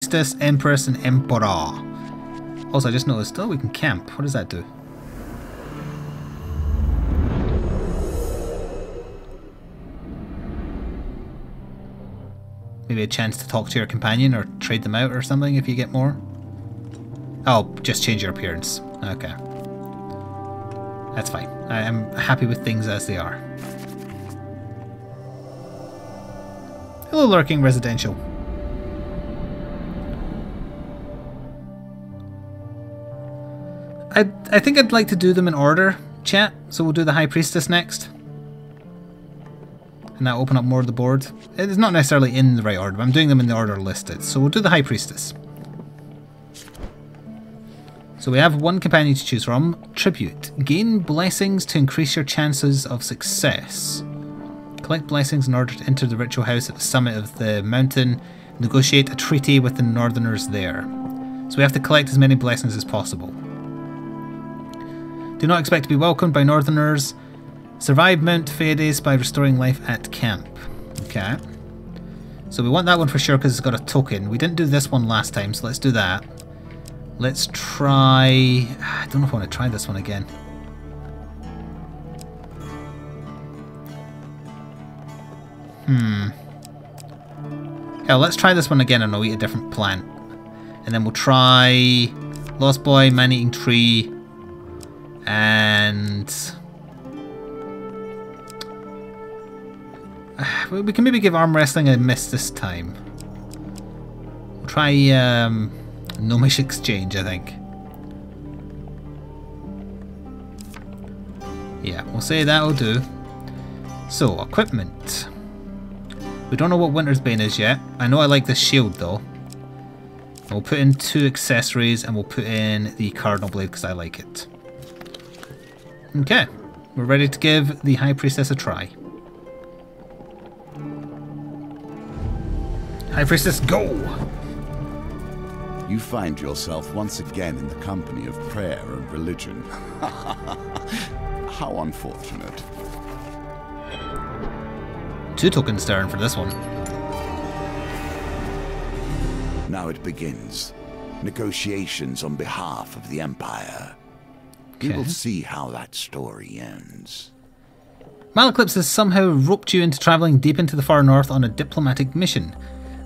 Priestess, Empress, and Emperor. Also, I just noticed, oh, we can camp. What does that do? Maybe a chance to talk to your companion or trade them out or something if you get more. Oh, just change your appearance. Okay. That's fine. I am happy with things as they are. Hello, Lurking Residential. I think I'd like to do them in order, chat. So we'll do the High Priestess next. And that'll open up more of the board. It's not necessarily in the right order, but I'm doing them in the order listed. So we'll do the High Priestess. So we have one companion to choose from. Tribute. Gain blessings to increase your chances of success. Collect blessings in order to enter the ritual house at the summit of the mountain. Negotiate a treaty with the northerners there. So we have to collect as many blessings as possible. Do not expect to be welcomed by northerners. Survive Mount Phaedes by restoring life at camp. Okay. So we want that one for sure because it's got a token. We didn't do this one last time, so let's do that. Let's try... I don't know if I want to try this one again. Hell, let's try this one again and I'll eat a different plant. And then we'll try Lost Boy, Man-Eating Tree, and... we can maybe give arm wrestling a miss this time. We'll try Gnomish Exchange, I think. Yeah, we'll say that'll do. So, equipment. We don't know what Winter's Bane is yet. I know I like this shield though. And we'll put in 2 accessories and we'll put in the Cardinal Blade because I like it. Okay, we're ready to give the High Priestess a try. High Priestess, go! You find yourself once again in the company of prayer and religion. How unfortunate. 2 tokens turn for this one. Now it begins. Negotiations on behalf of the Empire. We will see how that story ends. Malaclips has somehow roped you into travelling deep into the far north on a diplomatic mission.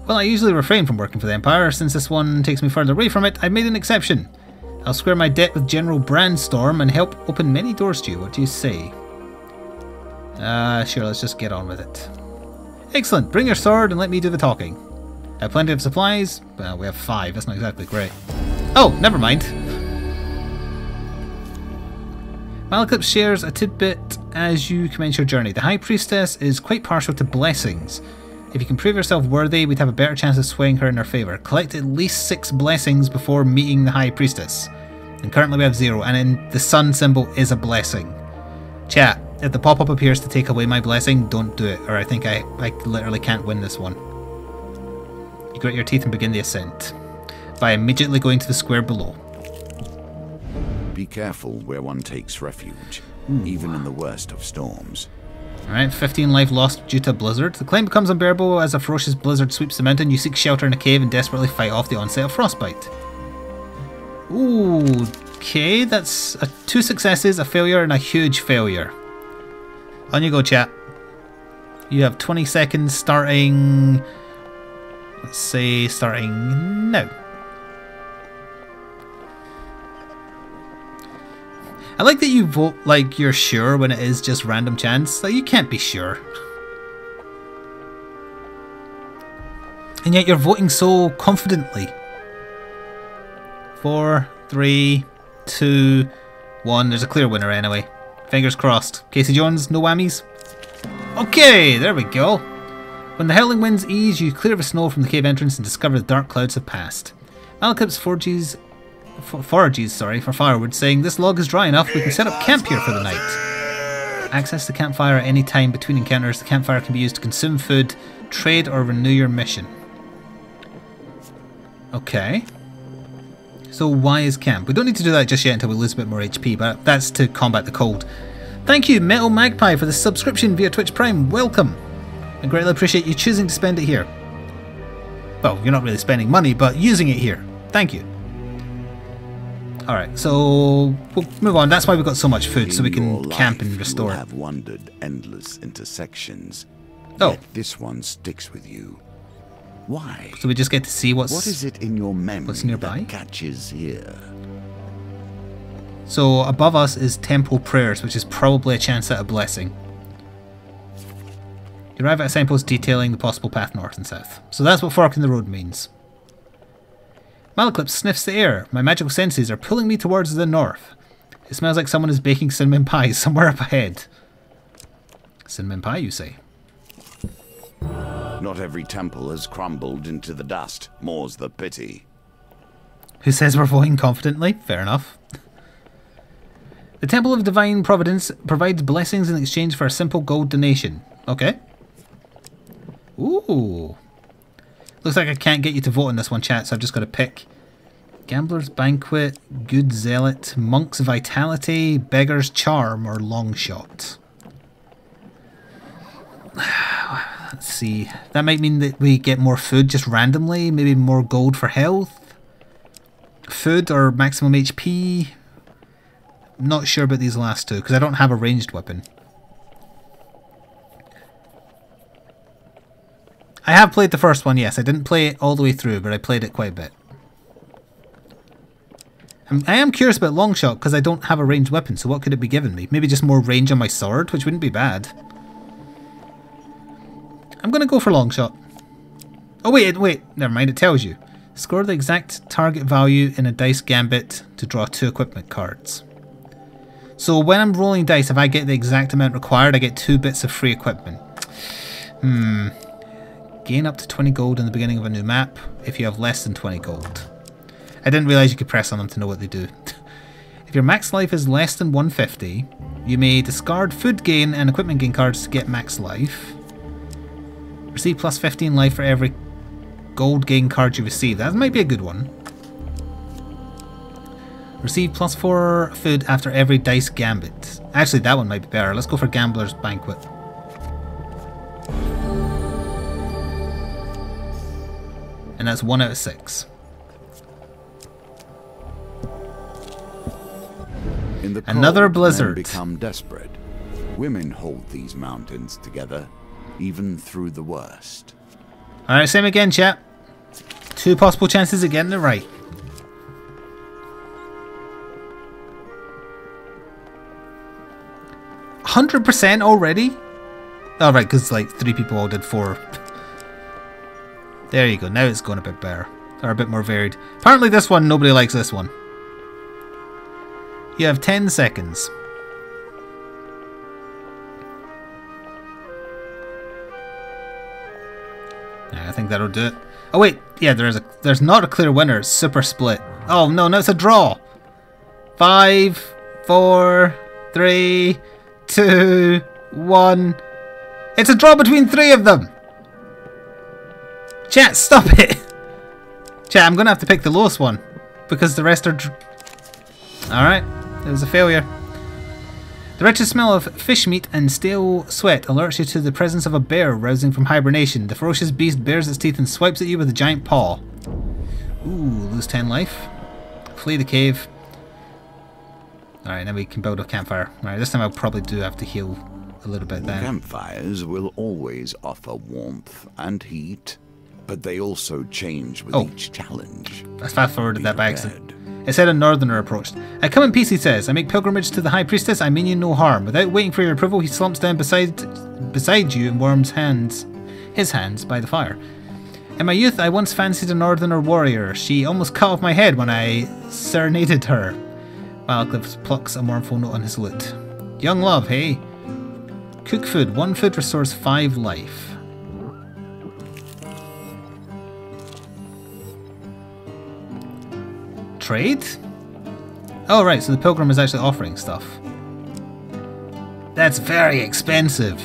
Well, I usually refrain from working for the Empire. Since this one takes me further away from it, I've made an exception. I'll square my debt with General Brandstorm and help open many doors to you. What do you say? Sure, let's just get on with it. Excellent. Bring your sword and let me do the talking. I have plenty of supplies. Well, we have 5. That's not exactly great. Oh, never mind. Malaclips shares a tidbit as you commence your journey. The High Priestess is quite partial to blessings. If you can prove yourself worthy, we'd have a better chance of swaying her in our favour. Collect at least 6 blessings before meeting the High Priestess. And currently we have 0, and then the sun symbol is a blessing. Chat, if the pop-up appears to take away my blessing, don't do it, or I think I literally can't win this one. You grit your teeth and begin the ascent by immediately going to the square below. Be careful where one takes refuge, even in the worst of storms. Alright, 15 life lost due to a blizzard. The climb becomes unbearable as a ferocious blizzard sweeps the mountain. You seek shelter in a cave and desperately fight off the onset of frostbite. Ooh, okay, that's 2 successes, a failure, and a huge failure. On you go, chat. You have 20 seconds starting... Let's say starting now. I like that you vote like you're sure when it is just random chance. Like, you can't be sure. And yet you're voting so confidently. 4, 3, 2, 1. There's a clear winner anyway. Fingers crossed. Casey Jones, no whammies. Okay, there we go. When the howling winds ease, you clear the snow from the cave entrance and discover the dark clouds have passed. Malaclips forages for firewood, saying, "This log is dry enough, we can set up camp here for the night." Access the campfire at any time between encounters. The campfire can be used to consume food, trade, or renew your mission. Okay. So why is camp? We don't need to do that just yet until we lose a bit more HP, but that's to combat the cold. Thank you, Metal Magpie, for the subscription via Twitch Prime. Welcome. I greatly appreciate you choosing to spend it here. Well, you're not really spending money, but using it here. Thank you. Alright, so we'll move on. That's why we've got so much food, so we can camp and restore. You have wandered endless intersections. Oh. Yet this one sticks with you. Why? So we just get to see what is it in your memory nearby? that catches here? So above us is temple prayers, which is probably a chance at a blessing. You arrive at a signpost detailing the possible path north and south. So that's what fork in the road means. Malaclips sniffs the air. My magical senses are pulling me towards the north. It smells like someone is baking cinnamon pies somewhere up ahead. Cinnamon pie, you say? Not every temple has crumbled into the dust. More's the pity. Who says we're voting confidently? Fair enough. The Temple of Divine Providence provides blessings in exchange for a simple gold donation. Okay. Ooh. Looks like I can't get you to vote on this one, chat, so I've just got to pick. Gambler's Banquet, Good Zealot, Monk's Vitality, Beggar's Charm, or Long Shot. Let's see. That might mean that we get more food just randomly. Maybe more gold for health. Food or maximum HP. Not sure about these last two, because I don't have a ranged weapon. I have played the first one, yes. I didn't play it all the way through, but I played it quite a bit. I am curious about Longshot, because I don't have a ranged weapon, so what could it be giving me? Maybe just more range on my sword, which wouldn't be bad. I'm going to go for Longshot. Oh, wait, never mind, it tells you. Score the exact target value in a dice gambit to draw 2 equipment cards. So when I'm rolling dice, if I get the exact amount required, I get 2 bits of free equipment. Gain up to 20 gold in the beginning of a new map if you have less than 20 gold. I didn't realise you could press on them to know what they do. If your max life is less than 150, you may discard food gain and equipment gain cards to get max life. Receive plus 15 life for every gold gain card you receive. That might be a good one. Receive plus 4 food after every dice gambit. Actually, that one might be better. Let's go for Gambler's Banquet. And that's 1 out of 6. In the Another cold, blizzard. Men become desperate. Women hold these mountains together, even through the worst. Alright, same again, chat. 2 possible chances of getting it right. %100% already? Oh, right, because like 3 people all did 4. There you go, now it's going a bit better. Or a bit more varied. Apparently this one, nobody likes this one. You have 10 seconds. I think that'll do it. Oh wait, yeah, there's not a clear winner, it's super split. Oh no, it's a draw. 5, 4, 3, 2, 1. It's a draw between 3 of them! Chat, stop it! Chat, I'm gonna have to pick the lowest one. Because the rest are... Alright, it was a failure. The wretched smell of fish meat and stale sweat alerts you to the presence of a bear rousing from hibernation. The ferocious beast bares its teeth and swipes at you with a giant paw. Ooh, lose 10 life. Flee the cave. Alright, now we can build a campfire. Alright, this time I'll probably do have to heal a little bit then. Campfires will always offer warmth and heat, but they also change with each challenge. I fast forwarded that by accident. It said a northerner approached. I come in peace, he says. I make pilgrimage to the High Priestess. I mean you no harm. Without waiting for your approval, he slumps down beside you and warms his hands by the fire. In my youth, I once fancied a northerner warrior. She almost cut off my head when I serenaded her. Malaclips plucks a mournful note on his lute. Young love, hey? Cook food. 1 food restores 5 life. Trade? Oh right, so the pilgrim is actually offering stuff. That's very expensive.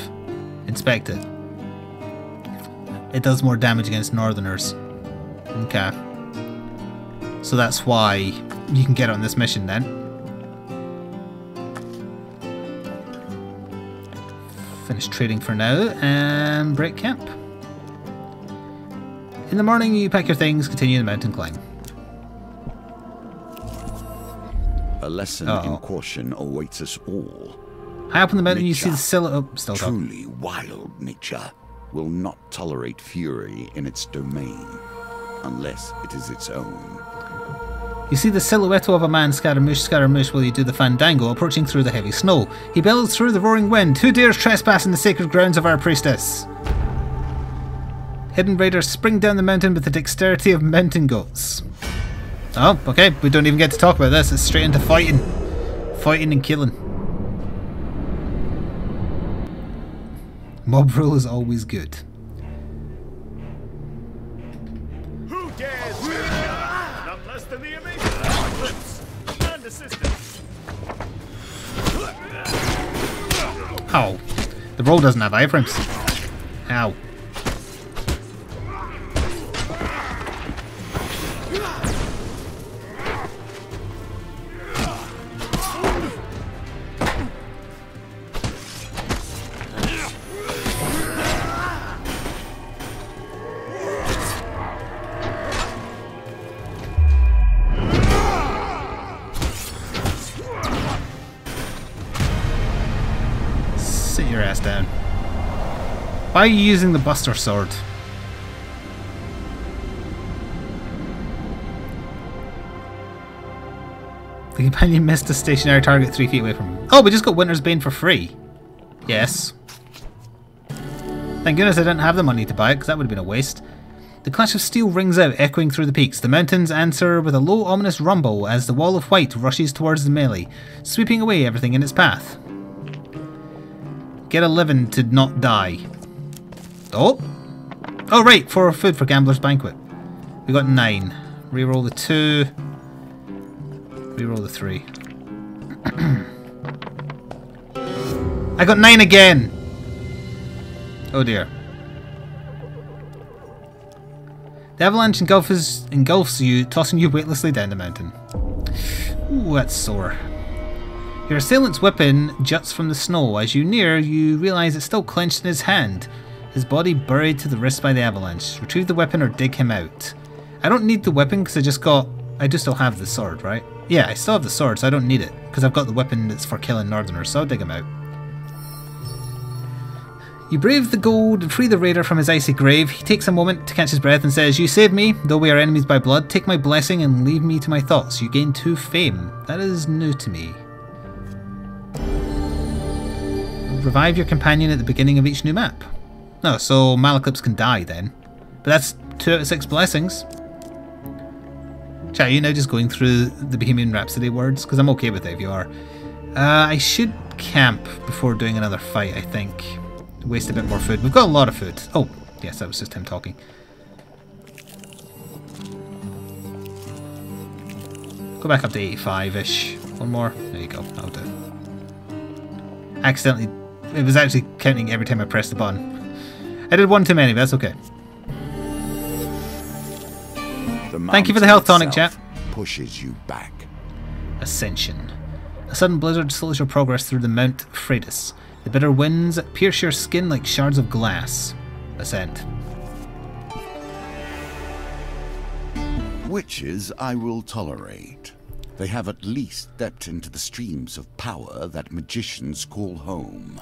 Inspect it. It does more damage against northerners. Okay. So that's why you can get on this mission then. Finish trading for now and break camp. In the morning, you pack your things, continue the mountain climb. A lesson in caution awaits us all. High up on the mountain, you see the silhouette. Truly wild nature will not tolerate fury in its domain, unless it is its own. You see the silhouette of a man, Scaramouche, while you do the fandango, approaching through the heavy snow. He bellows through the roaring wind. Who dares trespass in the sacred grounds of our priestess? Hidden raiders spring down the mountain with the dexterity of mountain goats. Oh, okay. We don't even get to talk about this. It's straight into fighting. Fighting and killing. Mob rule is always good. Who dares not less than the amazing Eclipse and assistance. Ow. The roll doesn't have iframes. Ow. Sit your ass down. Why are you using the Buster Sword? The companion missed a stationary target 3 feet away from him. Oh, we just got Winter's Bane for free. Yes. Thank goodness I didn't have the money to buy it, because that would have been a waste. The clash of steel rings out, echoing through the peaks. The mountains answer with a low, ominous rumble as the wall of white rushes towards the melee, sweeping away everything in its path. Get a living to not die. Oh! Oh, right! 4 food for Gambler's Banquet. We got 9. Reroll the 2. Reroll the 3. I got 9 again! Oh dear. The avalanche engulfs you, tossing you weightlessly down the mountain. Ooh, that's sore. Your assailant's weapon juts from the snow. As you near, you realise it's still clenched in his hand, his body buried to the wrist by the avalanche. Retrieve the weapon or dig him out. I don't need the weapon because I do still have the sword, right? Yeah, I still have the sword, so I don't need it, because I've got the weapon that's for killing Northerners, so I'll dig him out. You brave the gold and free the raider from his icy grave. He takes a moment to catch his breath and says, "You saved me, though we are enemies by blood. Take my blessing and leave me to my thoughts. You gain 2 fame. That is new to me. Revive your companion at the beginning of each new map." Oh, so Malaclips can die then. But that's 2 out of 6 blessings. Chat, are you now just going through the Bohemian Rhapsody words? Because I'm okay with it if you are. I should camp before doing another fight, I think. Waste a bit more food. We've got a lot of food. Oh, yes, that was just him talking. Go back up to 85-ish. One more. There you go. That'll do. Accidentally... It was actually counting every time I pressed the button. I did one too many, but that's okay. Thank you for the health tonic, chat. Pushes you back. Ascension. A sudden blizzard slows your progress through the Mount Priestess. The bitter winds pierce your skin like shards of glass. Ascent. Witches I will tolerate. They have at least stepped into the streams of power that magicians call home.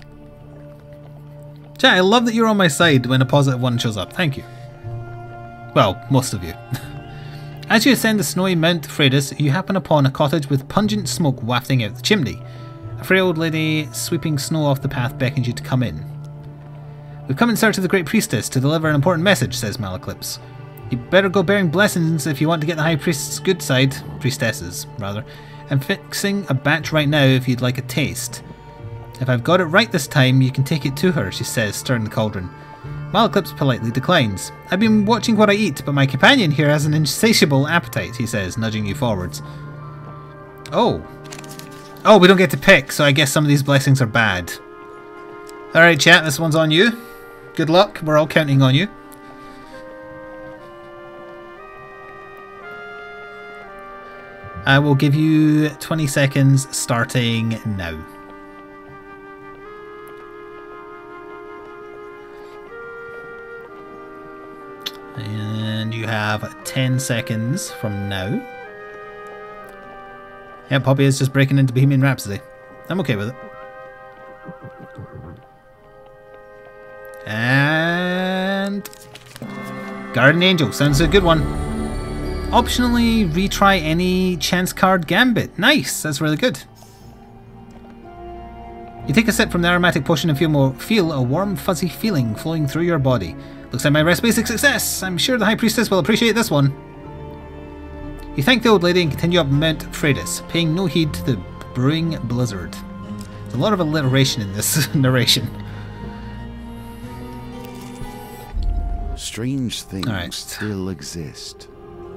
Chat, I love that you're on my side when a positive one shows up. Thank you. Well, most of you. As you ascend the snowy Mount Priestess, you happen upon a cottage with pungent smoke wafting out the chimney. A frail old lady sweeping snow off the path beckons you to come in. "We've come in search of the great priestess to deliver an important message," says Malaclips. "You better go bearing blessings if you want to get the high priest's good side, priestesses, rather. I'm fixing a batch right now if you'd like a taste. If I've got it right this time, you can take it to her," she says, stirring the cauldron. Malaclips politely declines. "I've been watching what I eat, but my companion here has an insatiable appetite," he says, nudging you forwards. Oh. Oh, we don't get to pick, so I guess some of these blessings are bad. Alright, chat, this one's on you. Good luck, we're all counting on you. I will give you 20 seconds starting now. And And you have 10 seconds from now. Yeah, Poppy is just breaking into Bohemian Rhapsody. I'm okay with it. And... Guardian Angel. Sounds a good one. Optionally, retry any chance card gambit. Nice. That's really good. You take a sip from the aromatic potion and feel a warm, fuzzy feeling flowing through your body. Looks like my recipe is a success. I'm sure the High Priestess will appreciate this one. You thank the old lady and continue up Mount Priestess, paying no heed to the brewing blizzard. There's a lot of alliteration in this narration. Strange things still exist.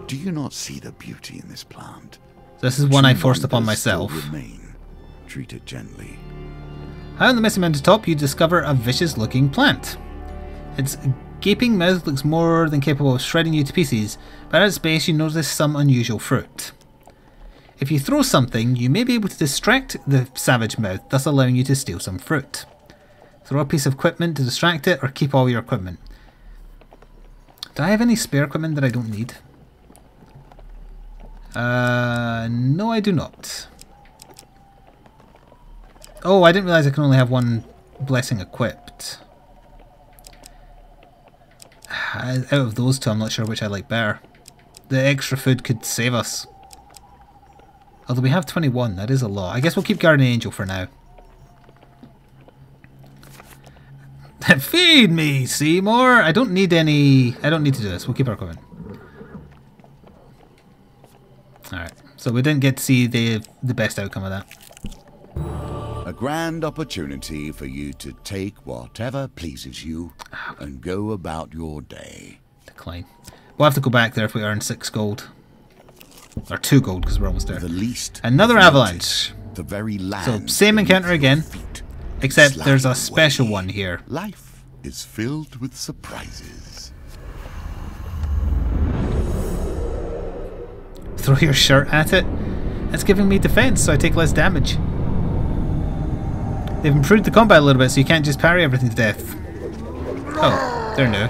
Do you not see the beauty in this plant? This is one I forced upon myself. Remain. Treat it gently. High on the misty mountain top, you discover a vicious-looking plant. Its gaping mouth looks more than capable of shredding you to pieces, but at its base you notice some unusual fruit. If you throw something, you may be able to distract the savage mouth, thus allowing you to steal some fruit. Throw a piece of equipment to distract it, or keep all your equipment. Do I have any spare equipment that I don't need? No, I do not. Oh, I didn't realize I can only have one blessing equipped. Out of those two, I'm not sure which I like better. The extra food could save us. Although we have 21, that is a lot. I guess we'll keep Guardian Angel for now. Feed me, Seymour! I don't need to do this. We'll keep our equipment. Alright, so we didn't get to see the best outcome of that. A grand opportunity for you to take whatever pleases you and go about your day. Decline. We'll have to go back there if we earn 6 gold. Or 2 gold because we're almost there. The least another avalanche. The very land so same encounter again, except there's a special one here. Life is filled with surprises. Throw your shirt at it. That's giving me defense, so I take less damage. They've improved the combat a little bit, so you can't just parry everything to death. Oh, they're new.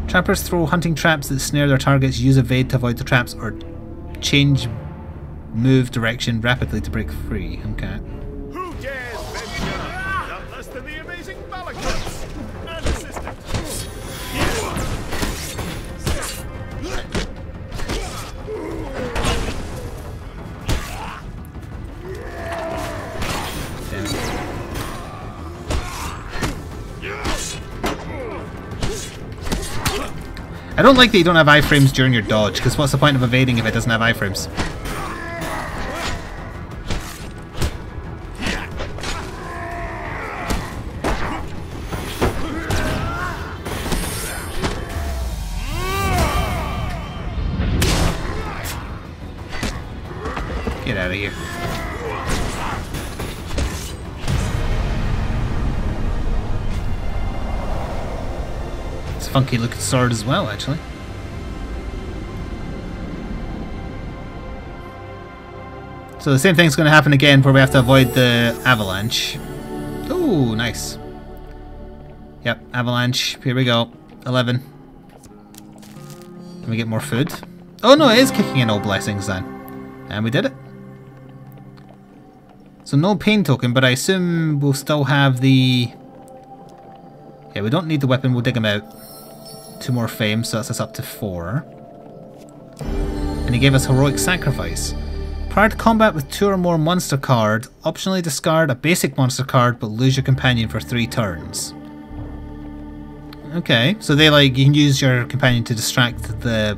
Trappers throw hunting traps that snare their targets, use evade to avoid the traps, or change move direction rapidly to break free. Okay. Who dares venture? Not less than the amazing Malachites and assistant. I don't like that you don't have iframes during your dodge, because what's the point of evading if it doesn't have iframes? Get out of here. Funky looking sword as well, actually. So the same thing's going to happen again where we have to avoid the avalanche. Ooh, nice. Yep, avalanche. Here we go. 11. Can we get more food? Oh no, it is kicking in all blessings then. And we did it. So no pain token, but I assume we'll still have the... Yeah, we don't need the weapon, we'll dig him out. 2 more fame, so that's us up to 4. And he gave us Heroic Sacrifice. Prior to combat with 2 or more monster card, optionally discard a basic monster card but lose your companion for 3 turns. Okay, so they you can use your companion to distract a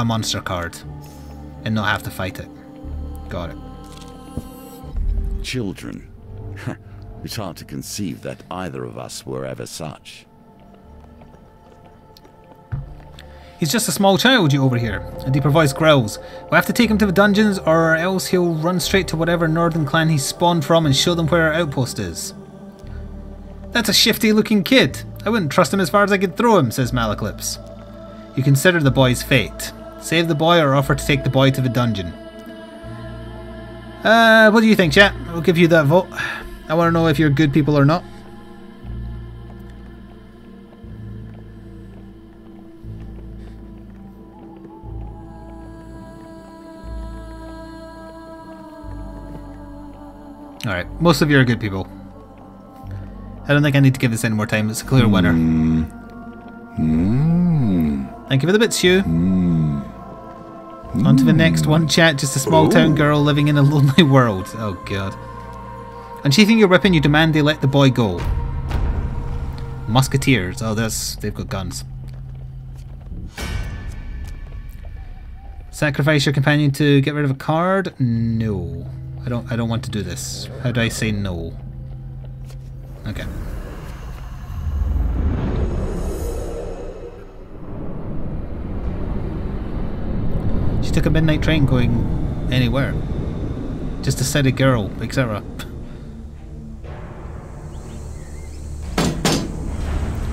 monster card and not have to fight it. Got it. Children. It's hard to conceive that either of us were ever such. He's just a small child, you overhear. A deeper voice growls. We'll have to take him to the dungeons, or else he'll run straight to whatever northern clan he spawned from and show them where our outpost is. That's a shifty looking kid. I wouldn't trust him as far as I could throw him, says Malaclips. You consider the boy's fate. Save the boy or offer to take the boy to the dungeon. What do you think, chat? I'll give you that vote. I want to know if you're good people or not. Alright, most of you are good people. I don't think I need to give this any more time. It's a clear winner. Thank you for the bits, Hugh. On to the next one, chat. Just a small town girl living in a lonely world. Oh, God. Unsheathing your weapon, you demand they let the boy go. Musketeers. Oh, they've got guns. Sacrifice your companion to get rid of a card? No. I don't want to do this. How do I say no? Okay. She took a midnight train going anywhere. Just to set a girl, etc.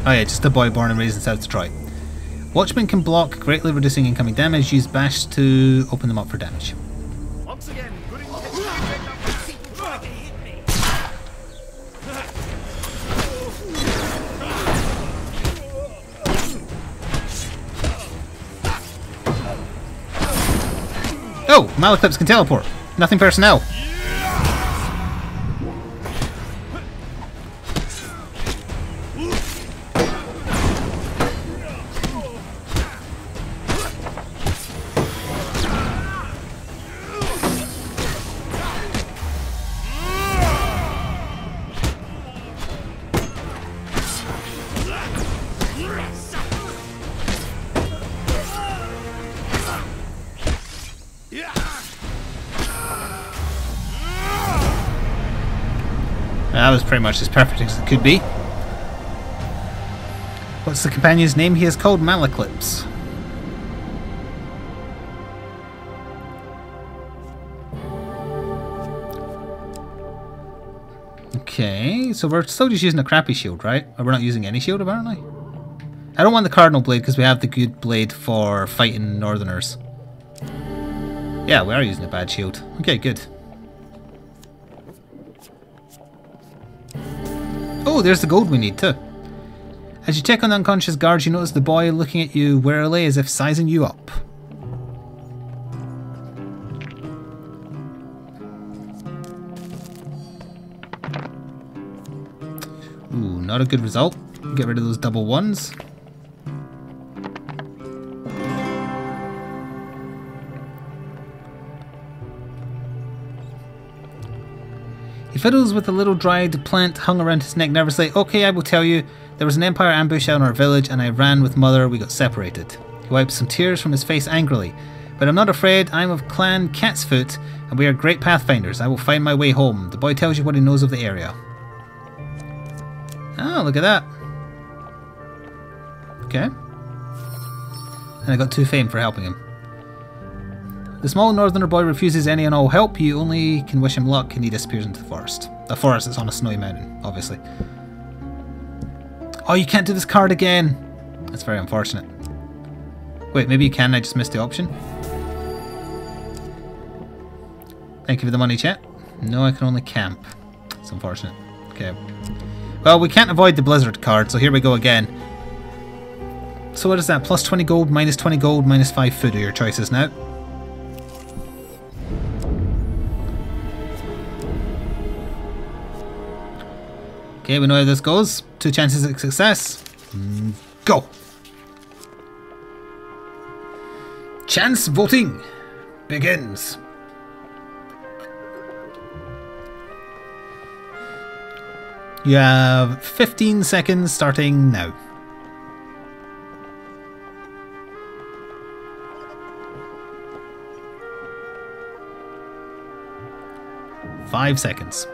Oh yeah, just a boy born and raised in South Detroit. Watchmen can block, greatly reducing incoming damage. Use bash to open them up for damage. Once again, good intention. Trying to hit me. Oh, Malaclips can teleport. Nothing personnel. That was pretty much as perfect as it could be. What's the companion's name? He is called Malaclips. Okay, so we're still just using a crappy shield, right? Or we're not using any shield, apparently? I don't want the Cardinal Blade because we have the good blade for fighting Northerners. Yeah, we are using a bad shield. Okay, good. Oh, there's the gold we need too. As you check on the unconscious guards, you notice the boy looking at you warily as if sizing you up. Ooh, not a good result. Get rid of those double ones. He fiddles with a little dried plant hung around his neck nervously. Okay, I will tell you. There was an Empire ambush out in our village and I ran with Mother. We got separated. He wipes some tears from his face angrily. But I'm not afraid. I'm of Clan Catsfoot and we are great pathfinders. I will find my way home. The boy tells you what he knows of the area. Oh, look at that. Okay. And I got 2 fame for helping him. The small northerner boy refuses any and all help. You only can wish him luck and he disappears into the forest. A forest that's on a snowy mountain, obviously. Oh, you can't do this card again. That's very unfortunate. Wait, maybe you can. I just missed the option. Thank you for the money, chat. No, I can only camp. It's unfortunate. Okay. Well, we can't avoid the Blizzard card, so here we go again. So what is that? Plus 20 gold, minus 20 gold, minus 5 food are your choices now. Okay, we know how this goes. 2 chances of success. Go! Chance voting begins. You have 15 seconds starting now. 5 seconds.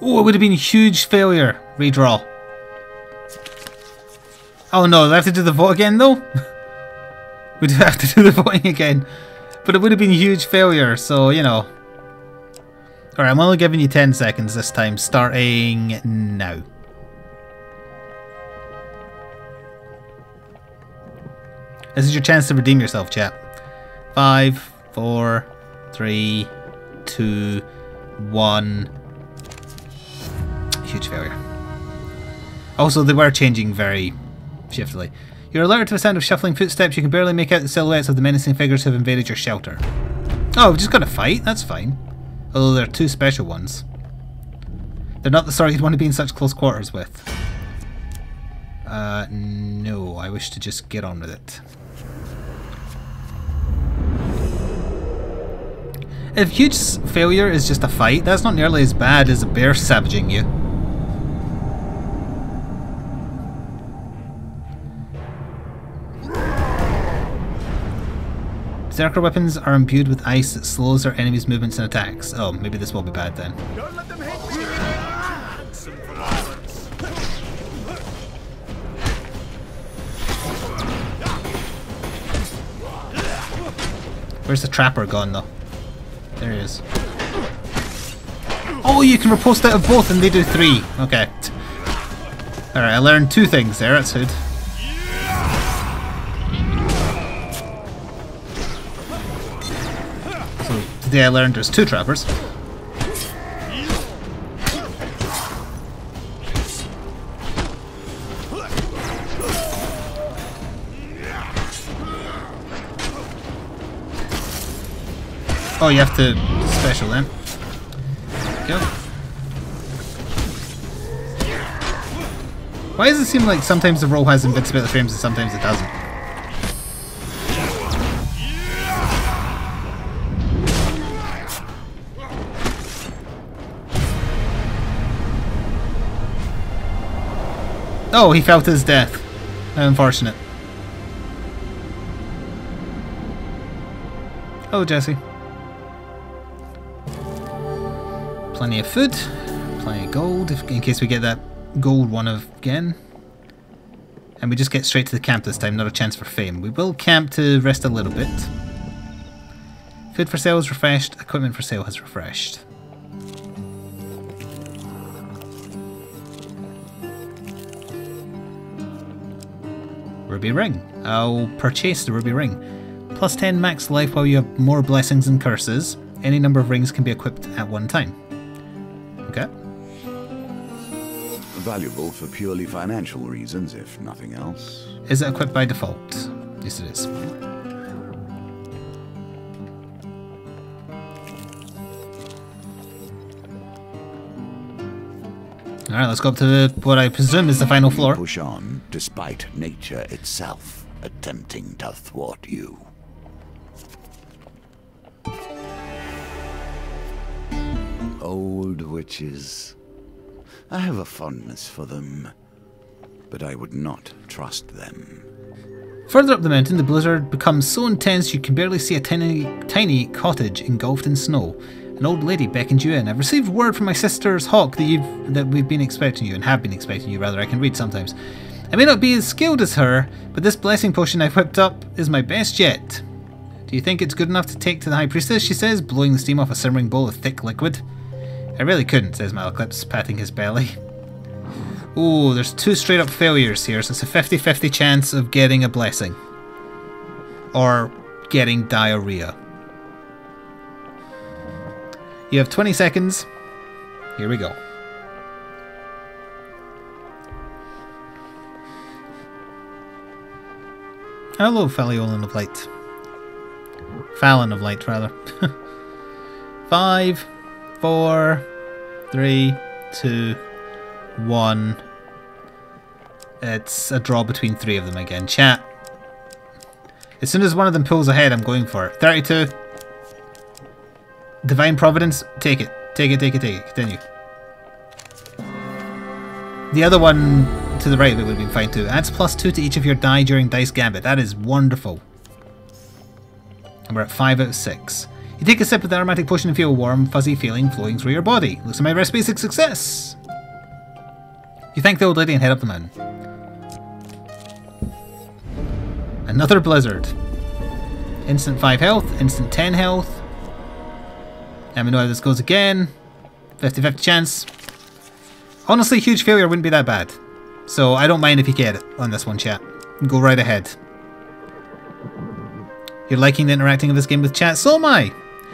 Oh, it would have been a huge failure. Redraw. Oh no, do I have to do the vote again though? We do have to do the voting again. But it would have been a huge failure, so you know. Alright, I'm only giving you 10 seconds this time, starting now. This is your chance to redeem yourself, chat. 5, 4, 3, 2, 1. Huge failure. Also, they were changing very shiftily. You're alerted to the sound of shuffling footsteps. You can barely make out the silhouettes of the menacing figures who have invaded your shelter. Oh, we've just got to fight? That's fine. Although there are two special ones. They're not the sort you'd want to be in such close quarters with. No, I wish to just get on with it. If huge failure is just a fight, that's not nearly as bad as a bear savaging you. Berserker weapons are imbued with ice that slows their enemies' movements and attacks. Oh, maybe this will be bad then. Don't let them hit me. Handsome for violence. Where's the trapper gone though? There he is. Oh, you can riposte out of both and they do 3. Okay. Alright, I learned 2 things there, that's good. So today I learned there's 2 trappers. Oh, you have to special then. Go. Why does it seem like sometimes the roll has invincibility frames and sometimes it doesn't? Oh, he fell to his death. How unfortunate. Oh, Jesse. Plenty of food, plenty of gold, in case we get that gold one again. And we just get straight to the camp this time, not a chance for fame. We will camp to rest a little bit. Food for sale is refreshed, equipment for sale has refreshed. Ruby ring. I'll purchase the ruby ring. Plus 10 max life while you have more blessings and curses. Any number of rings can be equipped at one time. Okay. Valuable for purely financial reasons, if nothing else. Is it equipped by default? Yes, it is. Alright, let's go up to what I presume is the final floor. Push on, despite nature itself attempting to thwart you. Old witches. I have a fondness for them, but I would not trust them. Further up the mountain, the blizzard becomes so intense you can barely see a tiny cottage engulfed in snow. An old lady beckons you in. I've received word from my sister's hawk that we've been expecting you, and have been expecting you, rather. I can read sometimes. I may not be as skilled as her, but this blessing potion I've whipped up is my best yet. Do you think it's good enough to take to the High Priestess, she says, blowing the steam off a simmering bowl of thick liquid. I really couldn't, says Malaclips, patting his belly. Ooh, there's 2 straight up failures here, so it's a 50-50 chance of getting a blessing. Or getting diarrhea. You have 20 seconds. Here we go. Hello, Fallon of Light. Fallon of Light, rather. 5, 4, 3, 2, 1. It's a draw between 3 of them again. Chat. As soon as one of them pulls ahead, I'm going for it. 32. Divine Providence, take it. Take it, take it, take it. Continue. The other one to the right of it would have been fine too. Adds +2 to each of your die during Dice Gambit. That is wonderful. And we're at 5 out of 6. You take a sip of the aromatic potion and feel a warm, fuzzy feeling flowing through your body. Looks like my recipe is a success. You thank the old lady and head up the mountain. Another blizzard. Instant 5 health, instant 10 health. And we know how this goes again. 50-50 chance. Honestly, huge failure wouldn't be that bad. So I don't mind if you get it on this one, chat. Go right ahead. You're liking the interacting of this game with chat? So am I!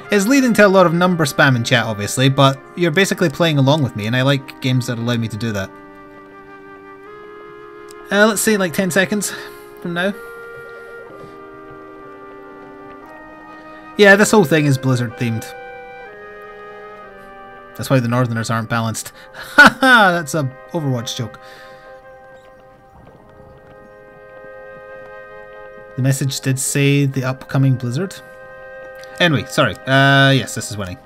It's leading to a lot of number spam in chat, obviously, but you're basically playing along with me, and I like games that allow me to do that. Let's say like 10 seconds. from now. Yeah, this whole thing is Blizzard themed. That's why the Northerners aren't balanced. Haha, that's a Overwatch joke. The message did say the upcoming Blizzard. Anyway, sorry. Yes, this is winning.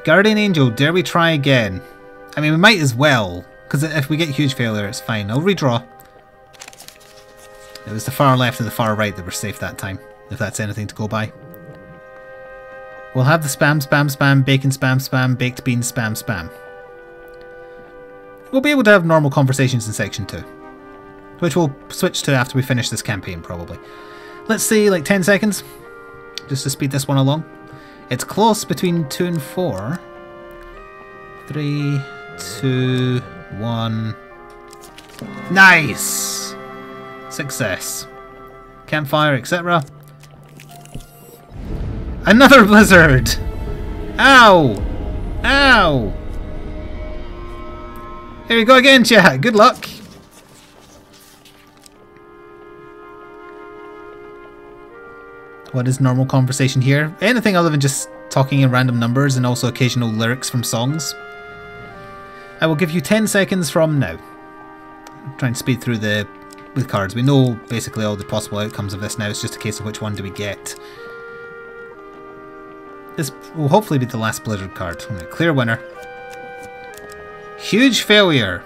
Guardian Angel, dare we try again? I mean, we might as well, because if we get huge failure, it's fine. I'll redraw. It was the far left and the far right that were safe that time, if that's anything to go by. We'll have the spam, spam, spam, bacon, spam, spam, baked beans, spam, spam. We'll be able to have normal conversations in Section 2. Which we'll switch to after we finish this campaign, probably. Let's say, like, 10 seconds. Just to speed this one along. It's close between 2 and 4. 3, 2, 1. Nice! Success. Campfire, etc. Another blizzard! Ow! Ow! Here we go again, chat. Good luck. What is normal conversation here? Anything other than just talking in random numbers and also occasional lyrics from songs. I will give you 10 seconds from now. Try and speed through with cards. We know basically all the possible outcomes of this now. It's just a case of which one do we get. This will hopefully be the last Blizzard card. Clear winner. Huge failure.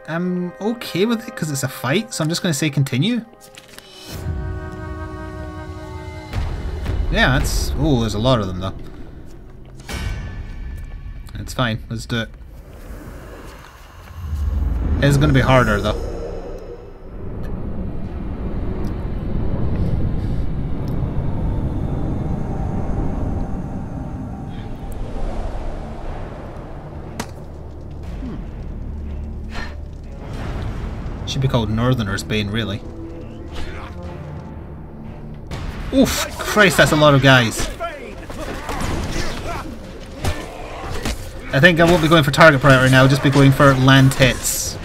I'm okay with it because it's a fight, so I'm just going to say continue. Yeah, that's... Oh, there's a lot of them, though. It's fine. Let's do it. It's going to be harder, though. Should be called Northerner's Bane, really. Oof! Christ, that's a lot of guys. I think I won't be going for target priority now, I'll just be going for land hits.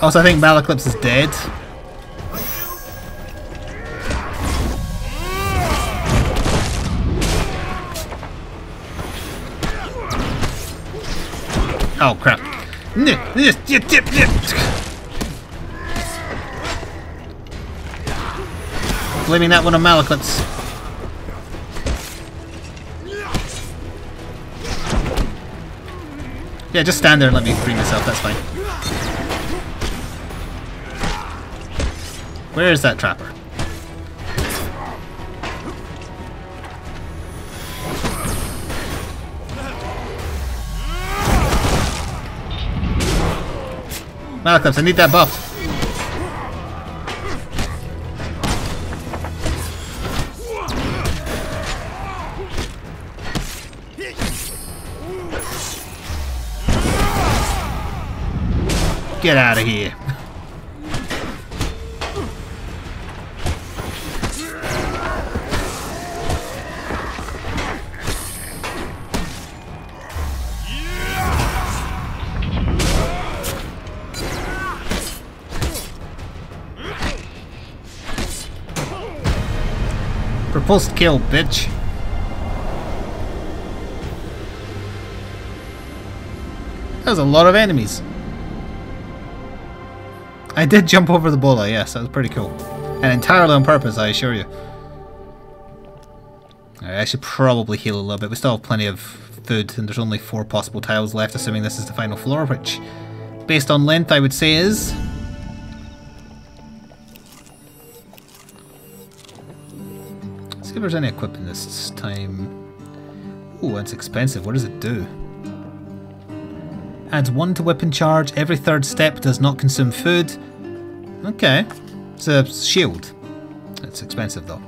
Also, I think Malaclips is dead. Oh crap. Blaming that one on Malaclips. Yeah, just stand there and let me free myself, that's fine. Where is that trapper? Malaclips, I need that buff. Get out of here. Proposed kill, bitch. That was a lot of enemies. I did jump over the bola, yes, that was pretty cool. And entirely on purpose, I assure you. Alright, I should probably heal a little bit. We still have plenty of food, and there's only 4 possible tiles left, assuming this is the final floor, which, based on length, I would say is... Let's see if there's any equipment this time. Ooh, that's expensive. What does it do? Adds 1 to weapon charge. Every 3rd step does not consume food. Okay. It's a shield. It's expensive though.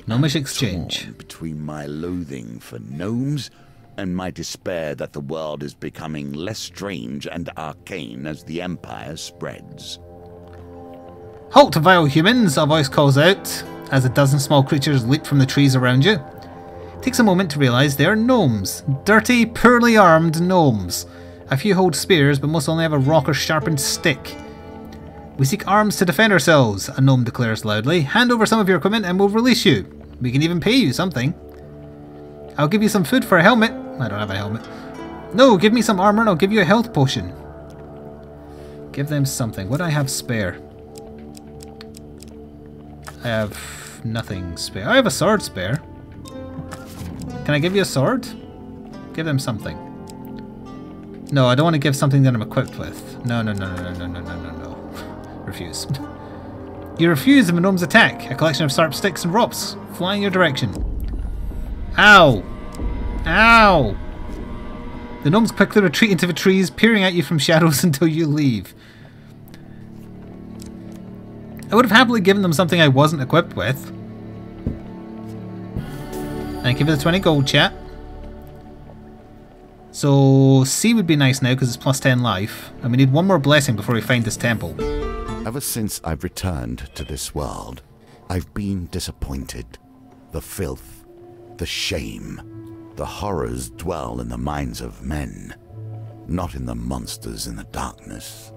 Gnomish exchange. Between my loathing for gnomes and my despair that the world is becoming less strange and arcane as the Empire spreads. Halt, vile humans! A voice calls out. as a dozen small creatures leap from the trees around you. It takes a moment to realise they are gnomes. Dirty, poorly armed gnomes. A few hold spears, but most only have a rock or sharpened stick. We seek arms to defend ourselves, a gnome declares loudly. Hand over some of your equipment and we'll release you. We can even pay you something. I'll give you some food for a helmet. I don't have a helmet. No, give me some armour and I'll give you a health potion. Give them something. What do I have spare? I have nothing spare. I have a sword spare. Can I give you a sword? Give them something. No, I don't want to give something that I'm equipped with. No. Refuse. You refuse the gnome's attack. A collection of sharp sticks and ropes fly in your direction. Ow! Ow! The gnomes quickly retreat into the trees, peering at you from shadows until you leave. I would have happily given them something I wasn't equipped with. Thank you for the 20 gold, chat. So C would be nice now because it's plus 10 life. And we need one more blessing before we find this temple. Ever since I've returned to this world, I've been disappointed. The filth, the shame, the horrors dwell in the minds of men, not in the monsters in the darkness.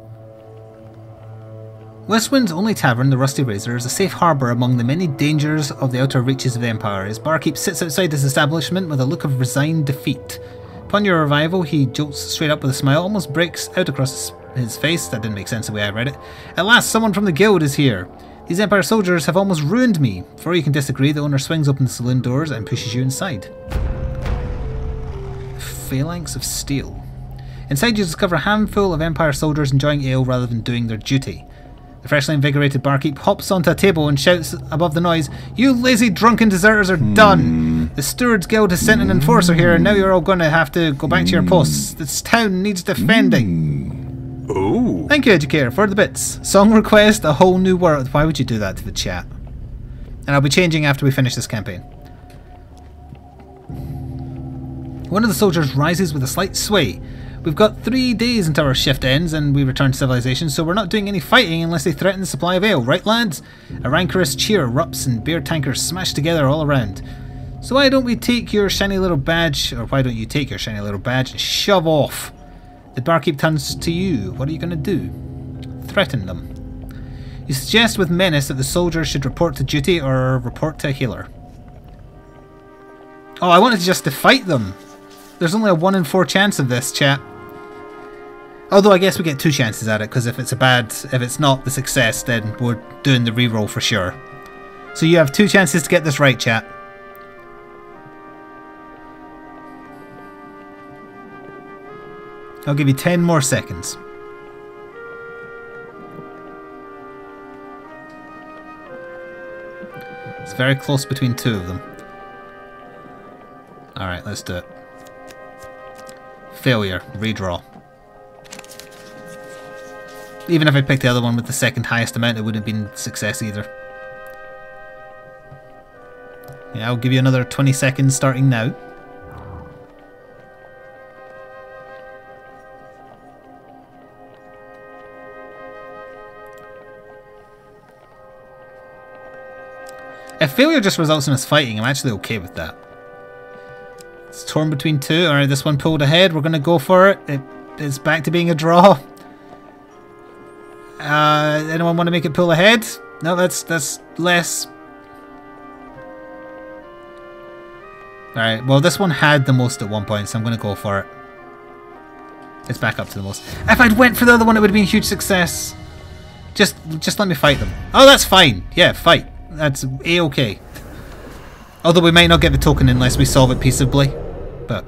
Westwind's only tavern, the Rusty Razor, is a safe harbour among the many dangers of the outer reaches of the Empire. His barkeep sits outside his establishment with a look of resigned defeat. Upon your arrival, he jolts straight up with a smile, almost breaks out across his face. That didn't make sense the way I read it. At last, someone from the guild is here. These Empire soldiers have almost ruined me. Before you can disagree, the owner swings open the saloon doors and pushes you inside. Phalanx of Steel. Inside you discover a handful of Empire soldiers enjoying ale rather than doing their duty. The freshly invigorated barkeep hops onto a table and shouts above the noise, "You lazy drunken deserters are done! The Stewards Guild has sent an enforcer here and now you're all going to have to go back to your posts. This town needs defending." Oh. Thank you, Educator, for the bits. Song request, A Whole New World. Why would you do that to the chat? And I'll be changing after we finish this campaign. One of the soldiers rises with a slight sway. We've got 3 days until our shift ends and we return to civilization, so we're not doing any fighting unless they threaten the supply of ale, right lads? A rancorous cheer erupts and beer tankers smash together all around. So why don't we take your shiny little badge, or why don't you take your shiny little badge and shove off? The barkeep turns to you. What are you going to do? Threaten them. You suggest with menace that the soldiers should report to duty or report to a healer. Oh, I wanted just to fight them. There's only a 1 in 4 chance of this, chat. Although I guess we get 2 chances at it, because if it's not the success, then we're doing the reroll for sure. So you have 2 chances to get this right, chat. I'll give you 10 more seconds. It's very close between 2 of them. Alright, let's do it. Failure. Redraw. Even if I picked the other one with the second highest amount, it wouldn't have been success either. Yeah, I'll give you another 20 seconds starting now. If failure just results in us fighting, I'm actually okay with that. It's torn between 2. Alright, this one pulled ahead. We're going to go for it. It's back to being a draw. Anyone want to make it pull ahead? No, that's less. Alright, well this one had the most at one point, so I'm going to go for it. It's back up to the most. If I'd went for the other one, it would have been a huge success. Just let me fight them. Oh, that's fine. Yeah, fight. That's A-okay. Although we might not get the token unless we solve it peaceably. But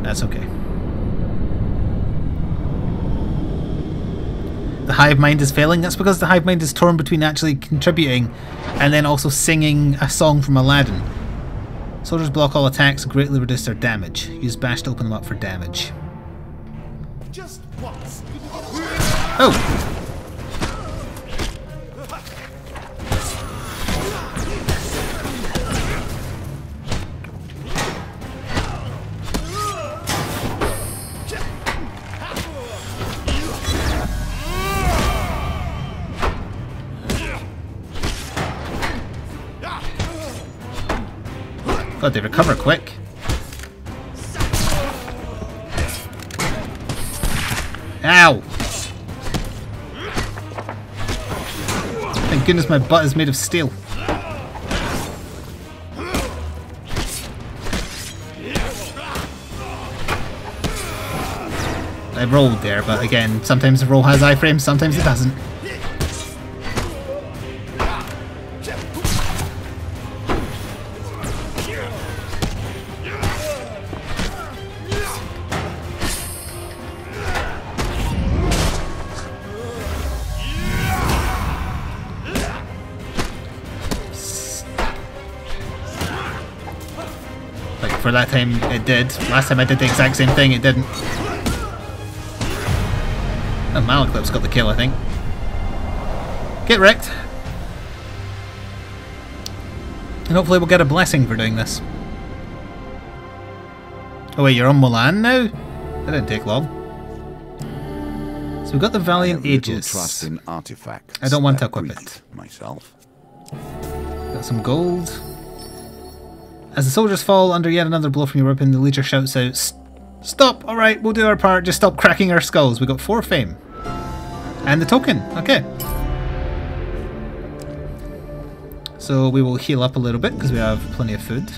that's okay. The hive mind is failing. That's because the hive mind is torn between actually contributing and then also singing a song from Aladdin. Soldiers block all attacks, greatly reduce their damage. Use bash to open them up for damage. Just once. Oh! God, they recover quick. Ow! Thank goodness my butt is made of steel. I rolled there, but again, sometimes the roll has iframes, sometimes it doesn't. Like, for that time it did. Last time I did the exact same thing, it didn't. Oh, Malaclip's got the kill, I think. Get wrecked. And hopefully we'll get a blessing for doing this. Oh wait, you're on Mulan now? That didn't take long. So we've got the Valiant Aegis. Trust in artifacts. I don't want to equip it. Myself. Got some gold. As the soldiers fall under yet another blow from your weapon, the leader shouts out, "Stop! Alright, we'll do our part. Just stop cracking our skulls." We got 4 fame. And the token. Okay. So we will heal up a little bit because we have plenty of food.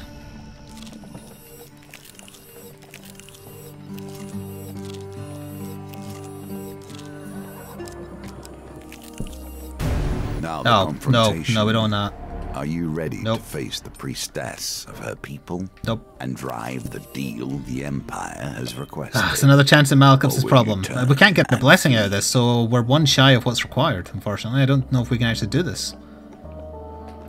Now the Oh, confrontation. no, we don't want that. Are you ready Nope. to face the priestess of her people? Nope. And drive the deal the Empire has requested? It's another chance at Malaclip's Or will problem. you turn We can't get the and blessing out of this, so we're 1 shy of what's required, unfortunately. I don't know if we can actually do this.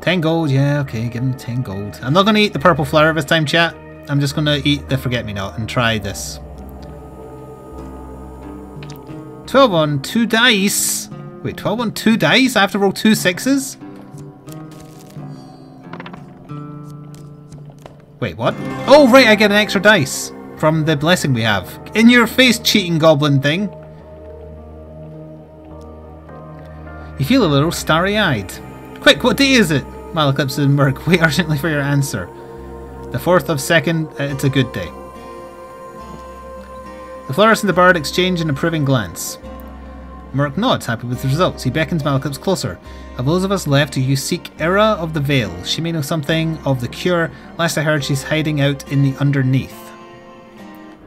10 gold, yeah, okay, give him 10 gold. I'm not going to eat the purple flower this time, chat. I'm just going to eat the forget-me-not and try this. 12 on 2 dice. Wait, 12 on 2 dice? I have to roll 2 6s? Wait, what? Oh, right, I get an extra dice from the blessing we have. In your face, cheating goblin thing. You feel a little starry-eyed. Quick, what day is it? Malaclips and Merc, wait urgently for your answer. The 4th of 2nd, it's a good day. The florist and the bard exchange an approving glance. Merc nods, happy with the results. He beckons Malaclips closer. Of those of us left, do you seek Era of the Veil? She may know something of the cure. Last I heard, she's hiding out in the underneath.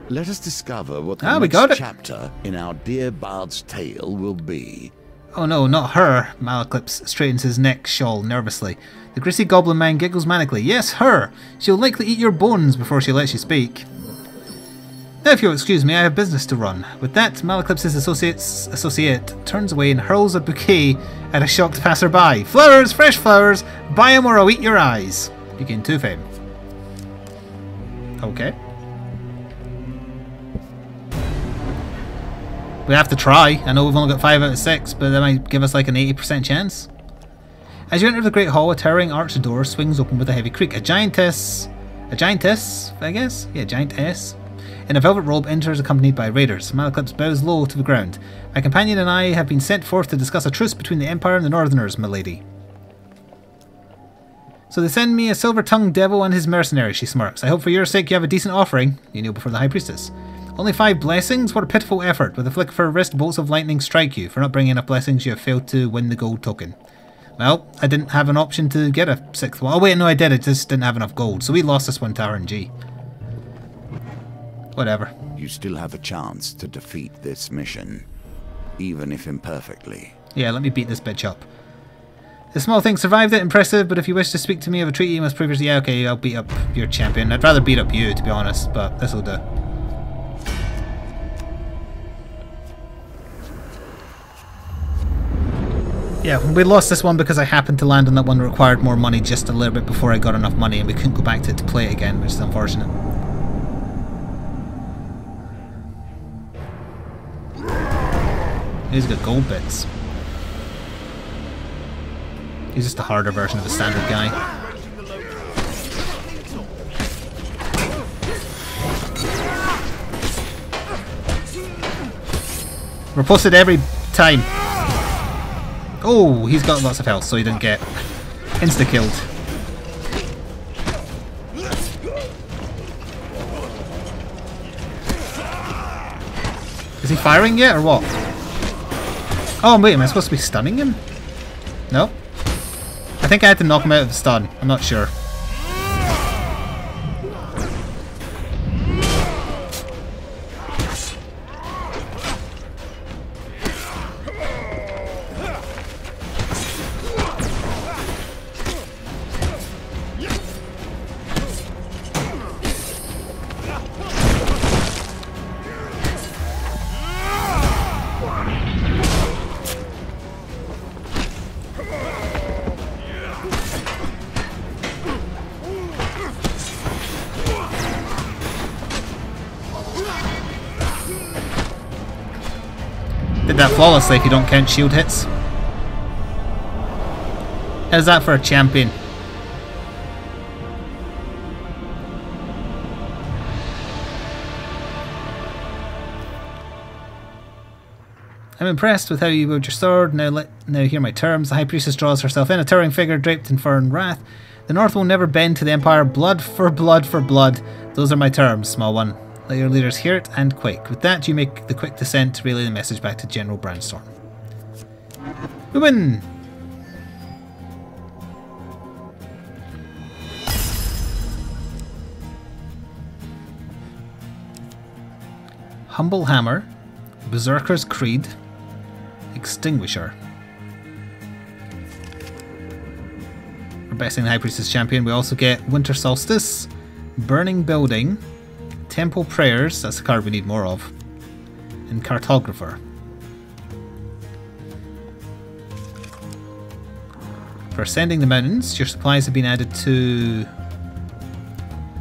Let us discover what the we got next it. chapter in our dear bard's tale will be. Oh no, not her. Malaclips straightens his neck shawl nervously. The greasy goblin man giggles manically. Yes, her. She'll likely eat your bones before she lets you speak. Now, if you'll excuse me, I have business to run. With that, Malaclips' associate turns away and hurls a bouquet at a shocked passerby. Flowers, fresh flowers, buy 'em or I'll eat your eyes. You gain 2 fame. Okay. We have to try. I know we've only got 5 out of 6, but that might give us like an 80% chance. As you enter the Great Hall, a towering arched door swings open with a heavy creak. A giantess, I guess? Yeah, giantess. In a velvet robe enters accompanied by raiders. Malaclips bows low to the ground. My companion and I have been sent forth to discuss a truce between the Empire and the Northerners, milady. So they send me a silver-tongued devil and his mercenary, she smirks. I hope for your sake you have a decent offering. You kneel before the High Priestess. Only 5 blessings? What a pitiful effort. With a flick of her wrist, bolts of lightning strike you. For not bringing enough blessings, you have failed to win the gold token. Well, I didn't have an option to get a 6th one. Oh wait, no I did. I just didn't have enough gold. So we lost this one to RNG. Whatever. You still have a chance to defeat this mission, even if imperfectly. Yeah, let me beat this bitch up. The small thing survived it, impressive, but if you wish to speak to me of a treaty you must previously... Yeah, okay, I'll beat up your champion. I'd rather beat up you, to be honest, but this'll do. Yeah, we lost this one because I happened to land on that one that required more money just a little bit before I got enough money, and we couldn't go back to it to play it again, which is unfortunate. He's got gold bits. He's just a harder version of the standard guy. Repulsed every time. Oh, he's got lots of health, so he didn't get insta-killed. Is he firing yet or what? Oh wait, am I supposed to be stunning him? No? I think I had to knock him out of the stun. I'm not sure. Did that flawlessly if you don't count shield hits. How's that for a champion? I'm impressed with how you wield your sword. Now hear my terms. The High Priestess draws herself in, a towering figure draped in fur and wrath. The North will never bend to the Empire. Blood for blood for blood. Those are my terms, small one. Let your leaders hear it and quake. With that, you make the quick descent to relay the message back to General Brandstorm. We win! Humble Hammer, Berserker's Creed, Extinguisher. For besting the High Priestess champion, we also get Winter Solstice, Burning Building, Temple Prayers, that's the card we need more of, and Cartographer. For ascending the mountains, your supplies have been added to...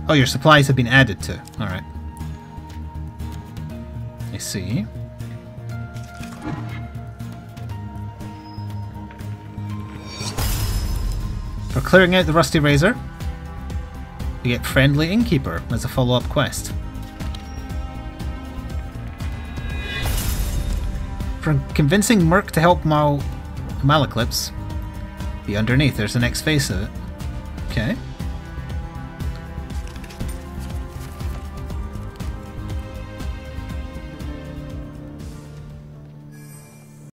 Oh, your supplies have been added to. Alright. I see. For clearing out the Rusty Razor, we get Friendly Innkeeper as a follow-up quest. For convincing Merc to help Malaclips, be underneath, there's the next phase of it. Okay.